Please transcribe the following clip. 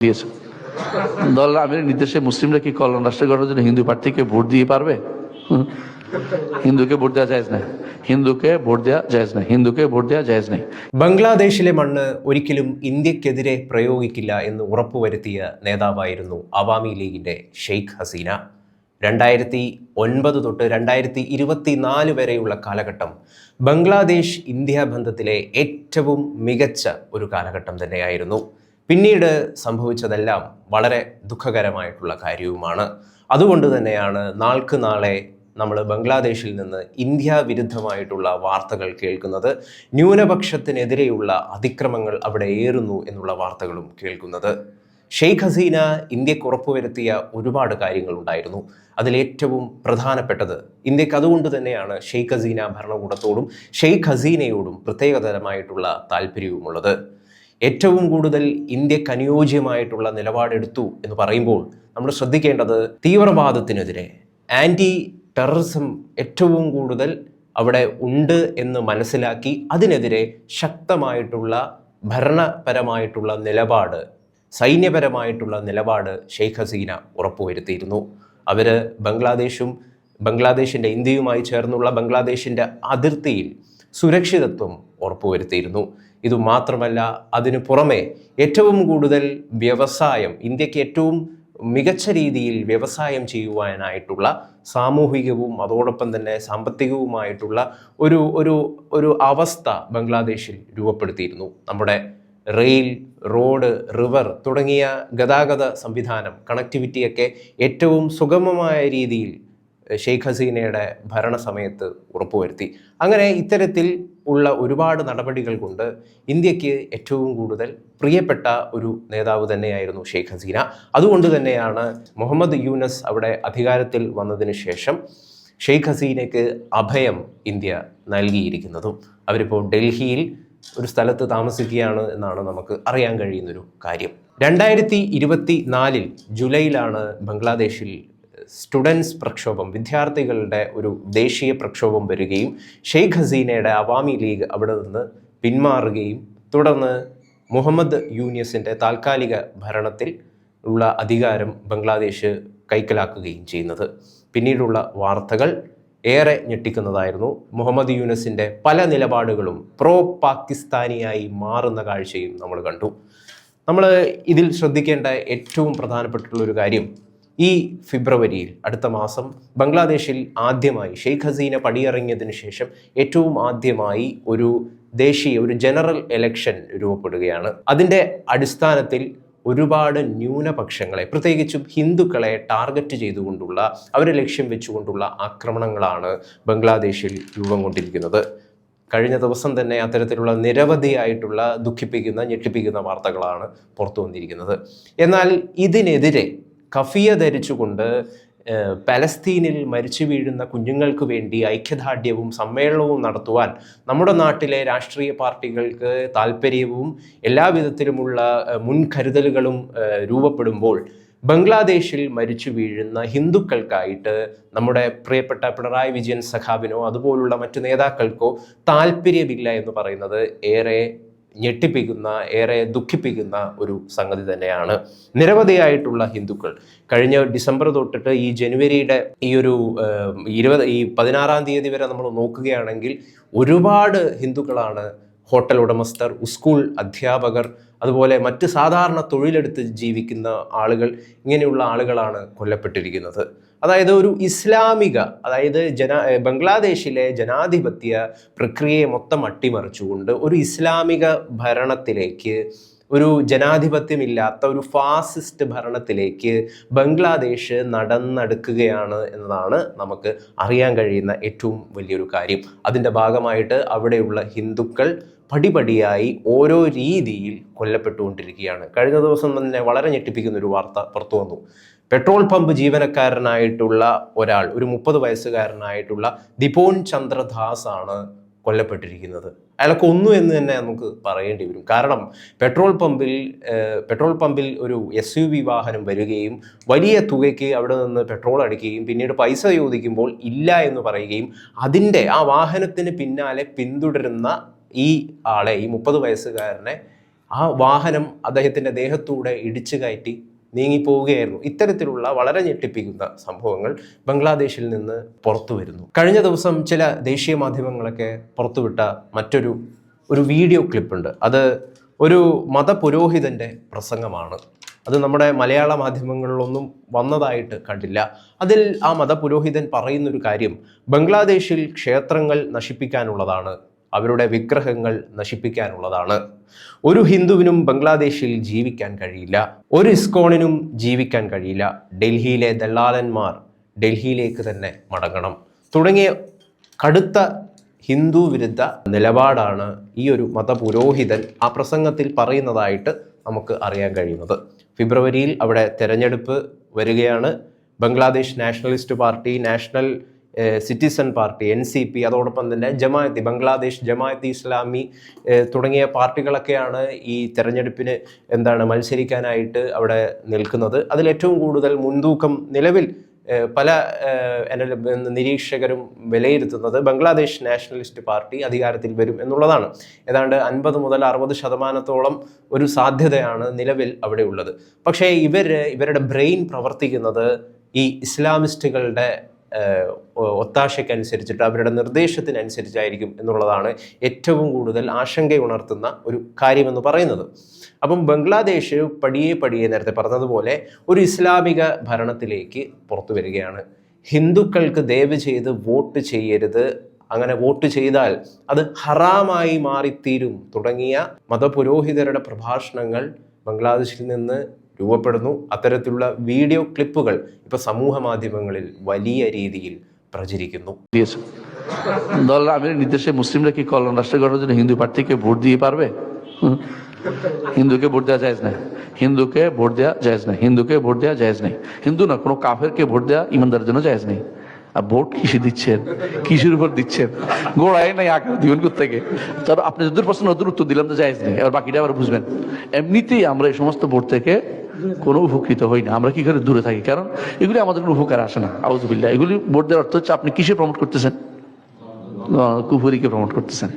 দিয়েছে। দল আমির নির্দেশে মুসলিমরা কি কল্যাণ রাষ্ট্র গঠনের জন্য হিন্দু প্রার্থীকে ভোট দিয়ে পারবে? ഹിന്ദുക്ക് വോട്ട് ചെയ്യാൻ ജായസ് നഹീ, ഹിന്ദുക്ക് വോട്ട് ചെയ്യാൻ ജായസ് നഹീ, ഹിന്ദുക്ക് വോട്ട് ചെയ്യാൻ ജായസ് നഹീ. ബംഗ്ലാദേശിലെ മണ്ണ് ഒരിക്കലും ഇന്ത്യക്കെതിരെ പ്രയോഗിക്കില്ല എന്ന് ഉറപ്പുവരുത്തിയ നേതാവായിരുന്നു അവാമി ലീഗിന്റെ ഷെയ്ഖ് ഹസീന. 2009 തൊട്ട് 2024 വരെയുള്ള കാലഘട്ടം ബംഗ്ലാദേശ് ഇന്ത്യ ബന്ധത്തിലെ ഏറ്റവും മികച്ച ഒരു കാലഘട്ടം തന്നെയായിരുന്നു. പിന്നീട് സംഭവിച്ചതെല്ലാം വളരെ ദുഃഖകരമായിട്ടുള്ള കാര്യവുമാണ്. അതുകൊണ്ട് തന്നെയാണ് നാൾക്ക് നാളെ നമ്മൾ ബംഗ്ലാദേശിൽ നിന്ന് ഇന്ത്യ വിരുദ്ധമായിട്ടുള്ള വാർത്തകൾ കേൾക്കുന്നത്, ന്യൂനപക്ഷത്തിനെതിരെയുള്ള അതിക്രമങ്ങൾ അവിടെ ഏറുന്നു എന്നുള്ള വാർത്തകളും കേൾക്കുന്നത്. ഷെയ്ഖ് ഹസീന ഇന്ത്യക്ക് ഉറപ്പുവരുത്തിയ ഒരുപാട് കാര്യങ്ങളുണ്ടായിരുന്നു. അതിലേറ്റവും പ്രധാനപ്പെട്ടത്, ഇന്ത്യക്ക് അതുകൊണ്ട് തന്നെയാണ് ഷെയ്ഖ് ഹസീന ഭരണകൂടത്തോടും ഷെയ്ഖ് ഹസീനയോടും പ്രത്യേകതരമായിട്ടുള്ള താല്പര്യവുമുള്ളത്. ഏറ്റവും കൂടുതൽ ഇന്ത്യക്ക് അനുയോജ്യമായിട്ടുള്ള നിലപാടെടുത്തു എന്ന് പറയുമ്പോൾ നമ്മൾ ശ്രദ്ധിക്കേണ്ടത്, തീവ്രവാദത്തിനെതിരെ ആൻറ്റി ടെററിസം ഏറ്റവും കൂടുതൽ അവിടെ ഉണ്ട് എന്ന് മനസ്സിലാക്കി അതിനെതിരെ ശക്തമായിട്ടുള്ള ഭരണപരമായിട്ടുള്ള നിലപാട്, സൈന്യപരമായിട്ടുള്ള നിലപാട് ഷെയ്ഖ് ഹസീന ഉറപ്പുവരുത്തിയിരുന്നു. അവർ ബംഗ്ലാദേശിൻ്റെ ഇന്ത്യയുമായി ചേർന്നുള്ള ബംഗ്ലാദേശിൻ്റെ അതിർത്തിയിൽ സുരക്ഷിതത്വം ഉറപ്പുവരുത്തിയിരുന്നു. ഇതുമാത്രമല്ല, അതിനു പുറമെ ഏറ്റവും കൂടുതൽ വ്യവസായം, ഇന്ത്യക്ക് ഏറ്റവും മികച്ച രീതിയിൽ വ്യവസായം ചെയ്യുവാനായിട്ടുള്ള സാമൂഹികവും അതോടൊപ്പം തന്നെ സാമ്പത്തികവുമായിട്ടുള്ള ഒരു അവസ്ഥ ബംഗ്ലാദേശിൽ രൂപപ്പെടുത്തിയിരുന്നു. നമ്മുടെ റെയിൽ, റോഡ്, റിവർ തുടങ്ങിയ ഗതാഗത സംവിധാനം, കണക്ടിവിറ്റിയൊക്കെ ഏറ്റവും സുഗമമായ രീതിയിൽ ഷെയ്ഖ് ഹസീനയുടെ ഭരണസമയത്ത് ഉറപ്പുവരുത്തി. അങ്ങനെ ഇത്തരത്തിൽ ഉള്ള ഒരുപാട് നടപടികൾ കൊണ്ട് ഇന്ത്യക്ക് ഏറ്റവും കൂടുതൽ പ്രിയപ്പെട്ട ഒരു നേതാവ് തന്നെയായിരുന്നു ഷെയ്ഖ് ഹസീന. അതുകൊണ്ട് തന്നെയാണ് മുഹമ്മദ് യൂനസ് അവിടെ അധികാരത്തിൽ വന്നതിന് ശേഷം ഷെയ്ഖ് ഹസീനയ്ക്ക് അഭയം ഇന്ത്യ നൽകിയിരിക്കുന്നതും. അവരിപ്പോൾ ഡൽഹിയിൽ ഒരു സ്ഥലത്ത് താമസിക്കുകയാണ് എന്നാണ് നമുക്ക് അറിയാൻ കഴിയുന്നൊരു കാര്യം. 2024 ജൂലൈയിലാണ് ബംഗ്ലാദേശിൽ സ്റ്റുഡൻസ് പ്രക്ഷോഭം, വിദ്യാർത്ഥികളുടെ ഒരു ദേശീയ പ്രക്ഷോഭം വരികയും ഷെയ്ഖ് ഹസീനയുടെ അവാമി ലീഗ് അവിടെ നിന്ന് പിന്മാറുകയും തുടർന്ന് മുഹമ്മദ് യൂനിസിൻ്റെ താൽക്കാലിക ഭരണത്തിൽ ഉള്ള അധികാരം ബംഗ്ലാദേശ് കൈക്കലാക്കുകയും ചെയ്യുന്നത്. പിന്നീടുള്ള വാർത്തകൾ ഏറെ ഞെട്ടിക്കുന്നതായിരുന്നു. മുഹമ്മദ് യൂനസിൻ്റെ പല നിലപാടുകളും പ്രോ പാകിസ്ഥാനിയായി മാറുന്ന കാഴ്ചയും നമ്മൾ കണ്ടു. നമ്മൾ ഇതിൽ ശ്രദ്ധിക്കേണ്ട ഏറ്റവും പ്രധാനപ്പെട്ടുള്ളൊരു കാര്യം, ഈ ഫെബ്രുവരിയിൽ, അടുത്ത മാസം, ബംഗ്ലാദേശിൽ ആദ്യമായി ഷെയ്ഖ് ഹസീന പടിയിറങ്ങിയതിന് ശേഷം ഏറ്റവും ആദ്യമായി ഒരു ജനറൽ ഇലക്ഷൻ രൂപപ്പെടുകയാണ്. അതിൻ്റെ അടിസ്ഥാനത്തിൽ ഒരുപാട് ന്യൂനപക്ഷങ്ങളെ, പ്രത്യേകിച്ചും ഹിന്ദുക്കളെ ടാർഗറ്റ് ചെയ്തുകൊണ്ടുള്ള, അവരെ ലക്ഷ്യം വെച്ചുകൊണ്ടുള്ള ആക്രമണങ്ങളാണ് ബംഗ്ലാദേശിൽ രൂപം കൊണ്ടിരിക്കുന്നത്. കഴിഞ്ഞ ദിവസം തന്നെ അത്തരത്തിലുള്ള നിരവധിയായിട്ടുള്ള ദുഃഖിപ്പിക്കുന്ന, ഞെട്ടിപ്പിക്കുന്ന വാർത്തകളാണ് പുറത്തു വന്നിരിക്കുന്നത്. എന്നാൽ ഇതിനെതിരെ കഫിയ ധരിച്ചുകൊണ്ട് പലസ്തീനിൽ മരിച്ചു വീഴുന്ന കുഞ്ഞുങ്ങൾക്ക് വേണ്ടി ഐക്യദാർഢ്യവും സമ്മേളനവും നടത്തുവാൻ നമ്മുടെ നാട്ടിലെ രാഷ്ട്രീയ പാർട്ടികൾക്ക് താല്പര്യവും എല്ലാവിധത്തിലുമുള്ള മുൻകരുതലുകളും രൂപപ്പെടുമ്പോൾ, ബംഗ്ലാദേശിൽ മരിച്ചു വീഴുന്ന ഹിന്ദുക്കൾക്കായിട്ട് നമ്മുടെ പ്രിയപ്പെട്ട പിണറായി വിജയൻ സഖാവിനോ അതുപോലുള്ള മറ്റു നേതാക്കൾക്കോ താല്പര്യമില്ല എന്ന് പറയുന്നത് ഏറെ ഞെട്ടിപ്പിക്കുന്ന, ഏറെ ദുഃഖിപ്പിക്കുന്ന ഒരു സംഗതി തന്നെയാണ്. നിരവധിയായിട്ടുള്ള ഹിന്ദുക്കൾ കഴിഞ്ഞ ഡിസംബർ തൊട്ടിട്ട് ഈ ജനുവരിയുടെ ഈ 16-ാം തീയതി വരെ നമ്മൾ നോക്കുകയാണെങ്കിൽ ഒരുപാട് ഹിന്ദുക്കളാണ്, ഹോട്ടൽ ഉടമസ്ഥർ, സ്കൂൾ അധ്യാപകർ, അതുപോലെ മറ്റ് സാധാരണ തൊഴിലെടുത്ത് ജീവിക്കുന്ന ആളുകൾ, ഇങ്ങനെയുള്ള ആളുകളാണ് കൊല്ലപ്പെട്ടിരിക്കുന്നത്. അതായത് ഒരു ഇസ്ലാമിക, ബംഗ്ലാദേശിലെ ജനാധിപത്യ പ്രക്രിയയെ മൊത്തം അട്ടിമറിച്ചുകൊണ്ട് ഒരു ഇസ്ലാമിക ഭരണത്തിലേക്ക്, ഒരു ജനാധിപത്യമില്ലാത്ത ഒരു ഫാസിസ്റ്റ് ഭരണത്തിലേക്ക് ബംഗ്ലാദേശ് നടന്നെടുക്കുകയാണ് എന്നതാണ് നമുക്ക് അറിയാൻ കഴിയുന്ന ഏറ്റവും വലിയൊരു കാര്യം. അതിൻ്റെ ഭാഗമായിട്ട് അവിടെയുള്ള ഹിന്ദുക്കൾ പടിപടിയായി ഓരോ രീതിയിൽ കൊല്ലപ്പെട്ടുകൊണ്ടിരിക്കുകയാണ്. കഴിഞ്ഞ ദിവസം തന്നെ വളരെ ഞെട്ടിപ്പിക്കുന്ന ഒരു വാർത്ത പുറത്തു വന്നു. പെട്രോൾ പമ്പ് ജീവനക്കാരനായിട്ടുള്ള ഒരാൾ, ഒരു 30 വയസ്സുകാരനായിട്ടുള്ള ദിപോൻ ചന്ദ്രദാസ് ആണ് കൊല്ലപ്പെട്ടിരിക്കുന്നത്. അയാളെ കൊന്നു എന്ന് തന്നെ നമുക്ക് പറയേണ്ടി വരും. കാരണം പെട്രോൾ പമ്പിൽ ഒരു SUV വാഹനം വരികയും വലിയ തുകയ്ക്ക് അവിടെ നിന്ന് പെട്രോൾ അടിക്കുകയും പിന്നീട് പൈസ ചോദിക്കുമ്പോൾ ഇല്ല എന്ന് പറയുകയും ആ വാഹനത്തിന് പിന്നാലെ പിന്തുടരുന്ന ഈ 30 വയസ്സുകാരനെ ആ വാഹനം അദ്ദേഹത്തിൻ്റെ ദേഹത്തൂടെ ഇടിച്ചു കയറ്റി നീങ്ങിപ്പോവുകയായിരുന്നു. ഇത്തരത്തിലുള്ള വളരെ ഞെട്ടിപ്പിക്കുന്ന സംഭവങ്ങൾ ബംഗ്ലാദേശിൽ നിന്ന് പുറത്തു വരുന്നു. കഴിഞ്ഞ ദിവസം ചില ദേശീയ മാധ്യമങ്ങളൊക്കെ പുറത്തുവിട്ട മറ്റൊരു വീഡിയോ ക്ലിപ്പുണ്ട്. അത് ഒരു മതപുരോഹിതൻ്റെ പ്രസംഗമാണ്. അത് നമ്മുടെ മലയാള മാധ്യമങ്ങളിലൊന്നും വന്നതായിട്ട് കണ്ടില്ല. അതിൽ ആ മതപുരോഹിതൻ പറയുന്നൊരു കാര്യം ബംഗ്ലാദേശിൽ ക്ഷേത്രങ്ങൾ നശിപ്പിക്കാനുള്ളതാണ്, അവരുടെ വിഗ്രഹങ്ങൾ നശിപ്പിക്കാനുള്ളതാണ്. ഒരു ഹിന്ദുവിനും ബംഗ്ലാദേശിൽ ജീവിക്കാൻ കഴിയില്ല, ഒരു ഇസ്കോണിനും ജീവിക്കാൻ കഴിയില്ല. ഡൽഹിയിലെ ദല്ലാലന്മാർ ഡൽഹിയിലേക്ക് തന്നെ മടങ്ങണം തുടങ്ങിയ കടുത്ത ഹിന്ദു വിരുദ്ധ നിലപാടാണ് ഈ ഒരു മതപുരോഹിതൻ ആ പ്രസംഗത്തിൽ പറയുന്നതായിട്ട് നമുക്ക് അറിയാൻ കഴിയുന്നത്. ഫെബ്രുവരിയിൽ അവിടെ തെരഞ്ഞെടുപ്പ് വരികയാണ്. Bangladesh nationalist party, national citizen party, NCP, അതോടൊപ്പം തന്നെ ജമാഅത്തി, ബംഗ്ലാദേശ് ജമാഅത്തി ഇസ്ലാമി തുടങ്ങിയ പാർട്ടികളൊക്കെയാണ് ഈ തെരഞ്ഞെടുപ്പിന് മത്സരിക്കാനായിട്ട് അവിടെ നിൽക്കുന്നത്. അതിലേറ്റവും കൂടുതൽ മുൻതൂക്കം നിലവിൽ പല നിരീക്ഷകരും വിലയിരുത്തുന്നത് ബംഗ്ലാദേശ് നാഷണലിസ്റ്റ് പാർട്ടി അധികാരത്തിൽ വരും എന്നുള്ളതാണ്. ഏതാണ്ട് 50 മുതൽ 60% ഒരു സാധ്യതയാണ് നിലവിൽ അവിടെ ഉള്ളത്. പക്ഷേ ഇവരുടെ ബ്രെയിൻ പ്രവർത്തിക്കുന്നത് ഈ ഇസ്ലാമിസ്റ്റുകളുടെ ഒത്താശയ്ക്കനുസരിച്ചിട്ട്, അവരുടെ നിർദ്ദേശത്തിനനുസരിച്ചായിരിക്കും എന്നുള്ളതാണ് ഏറ്റവും കൂടുതൽ ആശങ്കയുണർത്തുന്ന ഒരു കാര്യമെന്ന് പറയുന്നത്. അപ്പം ബംഗ്ലാദേശ് പടിയെ നേരത്തെ പറഞ്ഞതുപോലെ ഒരു ഇസ്ലാമിക ഭരണത്തിലേക്ക് പുറത്തു വരികയാണ്. ഹിന്ദുക്കൾക്ക് ദയവ് ചെയ്ത് വോട്ട് ചെയ്യരുത്, അങ്ങനെ വോട്ട് ചെയ്താൽ അത് ഹറാമായി മാറിത്തീരും തുടങ്ങിയ മതപുരോഹിതരുടെ പ്രഭാഷണങ്ങൾ ബംഗ്ലാദേശിൽ നിന്ന് രൂപപ്പെടുന്നു. അത്തരത്തിലുള്ള വീഡിയോ ക്ലിപ്പുകൾ ഇപ്പോൾ സമൂഹ മാധ്യമങ്ങളിൽ വലിയ രീതിയിൽ প্রচারিত দিয়েছে। দল আমিরের নির্দেশে মুসলিমরা কি কল্যাণ রাষ্ট্র গঠনের জন্য হিন্দু প্রার্থীকে ভোট দিয়ে পারবে? হিন্দুকে ভোট দেওয়া জায়েজ না, হিন্দুকে ভোট দেওয়া জায়েজ নাই, হিন্দুকে ভোট দেওয়া জায়েজ নাই। হিন্দু না, কোনো কাফেরকে ভোট দেওয়া ইমানদারের জন্য জায়েজ নেই। আর ভোট কিসে দিচ্ছেন, কিসের উপর দিচ্ছেন, গোড়ায় নাই আকার দিবেন কোথেকে? তার আপনি যদুর প্রশ্ন নতুন উত্তর দিলাম তো জায়েজ নেই, এবার বাকিটা আবার বুঝবেন। এমনিতেই আমরা এই সমস্ত ভোট থেকে কোনো উপকৃত হই না, আমরা কি করে দূরে থাকি, কারণ এগুলি আমাদের কোনো উপকার আসে না। আউযুবিল্লাহ, এগুলি ভোট দেওয়ার অর্থ হচ্ছে আপনি কিসে প্রমোট করতেছেন? কুফরিকে প্রমোট করতেছেন।